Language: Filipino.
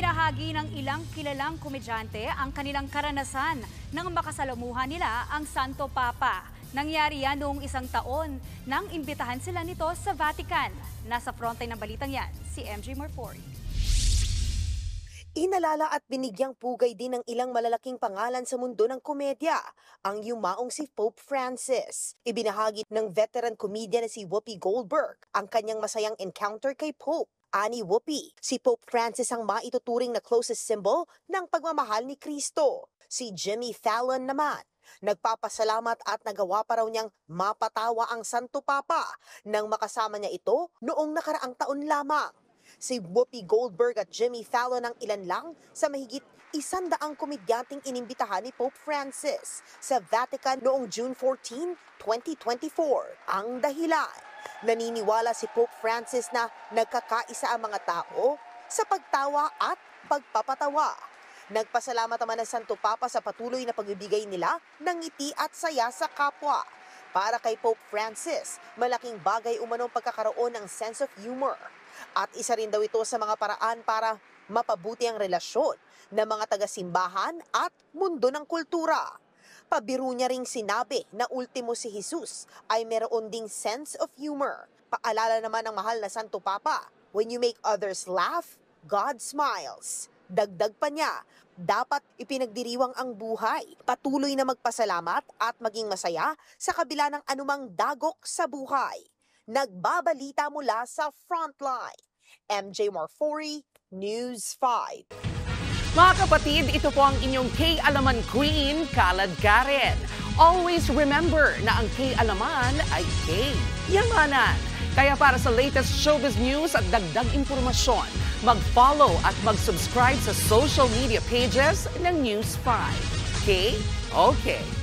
Ibinahagi ng ilang kilalang komedyante ang kanilang karanasan nang makasalamuhan nila ang Santo Papa. Nangyari yan noong isang taon nang imbitahan sila nito sa Vatican. Nasa frontline ng balitang yan, si MJ Marfori. Inalala at binigyang pugay din ng ilang malalaking pangalan sa mundo ng komedya, ang yumaong si Pope Francis. Ibinahagi ng veteran comedian na si Whoopi Goldberg ang kanyang masayang encounter kay Pope. Ani Whoopi, si Pope Francis ang maituturing na closest symbol ng pagmamahal ni Kristo. Si Jimmy Fallon naman, nagpapasalamat at nagawa pa raw niyang mapatawa ang Santo Papa nang makasama niya ito noong nakaraang taon lamang. Si Whoopi Goldberg at Jimmy Fallon ang ilan lang sa mahigit 100 komedyanting inimbitahan ni Pope Francis sa Vatican noong June 14, 2024. Ang dahilan, naniniwala si Pope Francis na nagkakaisa ang mga tao sa pagtawa at pagpapatawa. Nagpasalamat naman ang Santo Papa sa patuloy na pagbibigay nila ng ngiti at saya sa kapwa. Para kay Pope Francis, malaking bagay umano ang pagkakaroon ng sense of humor. At isa rin daw ito sa mga paraan para mapabuti ang relasyon ng mga taga-simbahan at mundo ng kultura. Pabiro niya ring sinabi na ultimo si Jesus ay meron ding sense of humor. Paalala naman ng mahal na Santo Papa, when you make others laugh, God smiles. Dagdag pa niya, dapat ipinagdiriwang ang buhay, patuloy na magpasalamat at maging masaya sa kabila ng anumang dagok sa buhay. Nagbabalita mula sa Frontline, MJ Marfori, News 5. Mga kapatid, ito po ang inyong K-Alaman Queen, Kalad Karen. Always remember na ang K-Alaman ay K-Yamanan. Kaya para sa latest showbiz news at dagdag impormasyon, mag-follow at mag-subscribe sa social media pages ng News 5. K? Okay.